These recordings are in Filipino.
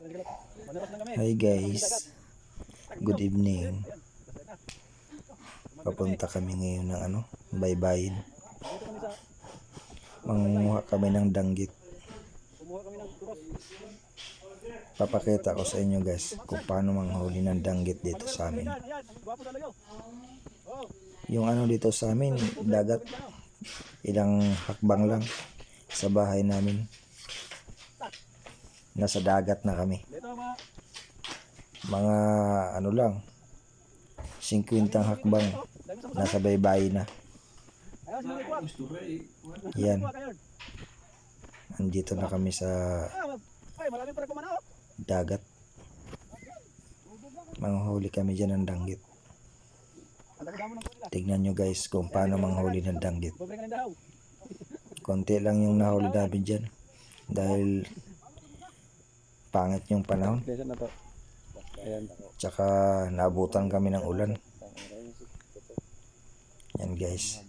Hi guys, good evening. Papunta kami ngayon ng baybayin. Mangunguha kami ng danggit. Papakita ko sa inyo guys kung paano manghuli ng danggit dito sa amin. Yung dito sa amin, dagat. Ilang hakbang lang sa bahay namin. Nasa dagat na kami. Mga lang, 50 hakbang, nasa baybay na. Yan. Andito na kami sa dagat. Manghuli kami dyan ng danggit. Tignan nyo guys kung paano manghuli ng danggit. Konti lang yung nahuli namin dyan. Dahil pangit yung panahon. Tsaka naabutan kami ng ulan. Yan guys.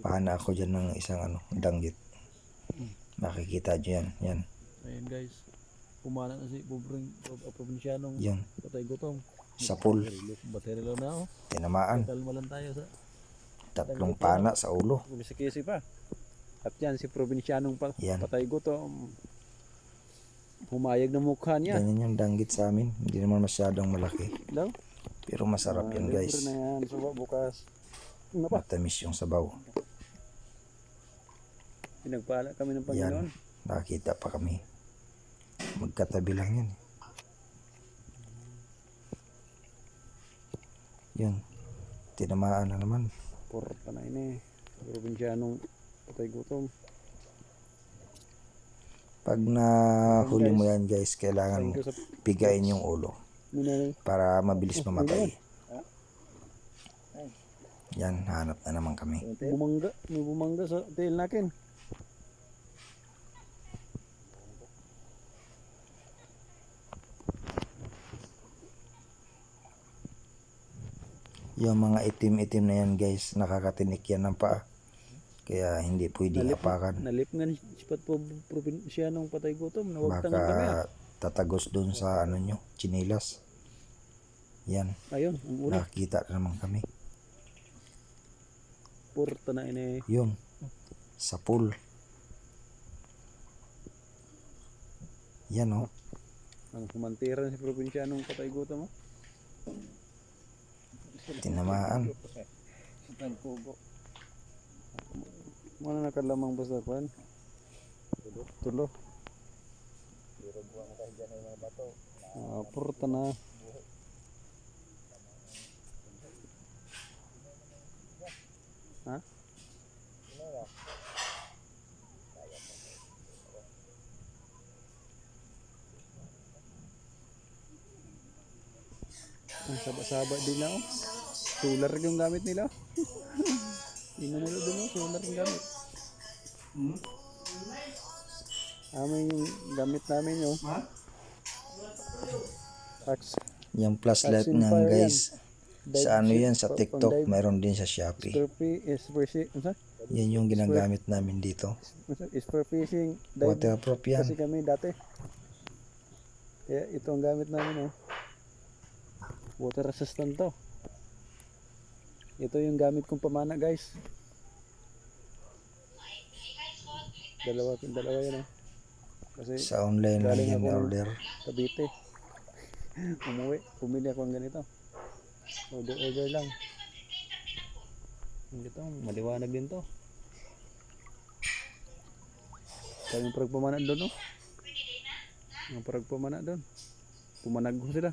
Pahana ako dyan ng isang danggit. Makikita nyo yan. Yan. Ayan guys. Pumana na si probinsyanong patay gutom. Sa pool. Baterilo na ako. Tinamaan. Kalma lang tayo sa 3 pana sa ulo. Kumisikisi pa. At yan si probinsyanong patay gutom. Humayag na mukha niya. Ganyan yung danggit sa amin. Hindi naman masyadong malaki. Daw? Pero masarap yan guys. Na yan. Suba bukas. Matamis yung sabaw. Pinagpala kami ng Panginoon. Yan. Nakakita pa kami. Magkatabi lang yan. Yun. Tinamaan na naman. Porta na ini. Probinsyanong patay gutom. Pag nahuli mo yan guys, kailangan pigain yung ulo para mabilis mamatay. Yan, hanap na naman kami. May bumangga sa tail natin. Yung mga itim-itim na yan guys, nakakatinik yan ng paa. Kaya hindi pwede hapakan. Nalip nga ni sipat po probinsyanong patay gutom. Baka tatagos dun sa chinilas. Yan. Ayun, ang ulo. Nakakita na naman kami. Porta na ini. Yun. Sa pool. Yan o. Ang humantiran si probinsyanong patay gutom. Tinamaan. Mana nakalamang basta kuan? Tulo. Porta na. Ha? Ang saba-saba din na. Solar yung gamit nila. Tingnan nila doon, solar yung gamit. Amin yung gamit namin yun. Yung flashlight nga guys. Sa yan, sa TikTok, mayroon din sa Shopee. Yan yung ginagamit namin dito. Spear fishing. Waterproof yan. Kasi kami dati. Kaya ito ang gamit namin. Water resistant to. Ito yung gamit kong pamana guys. Dalawa yan. Kasi sa online lang yan order. Cavite. Pumili ako ng ganito. Order lang. Ito, maliwanag din to. Kaya yung paragpamana doon, Yung paragpamana doon. Pumanag ko sila.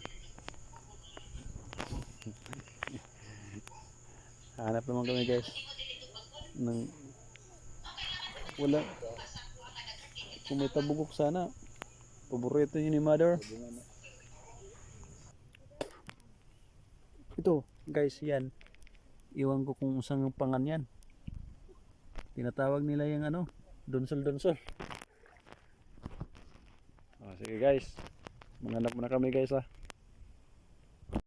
Hanap naman kami guys. Wala. Kung may tabugok sana. Paborito yun ni mother. Ito guys, yan. Iwan ko kung saan pangan yan. Tinatawag nila yung donsol. Sige guys. Manganap muna kami guys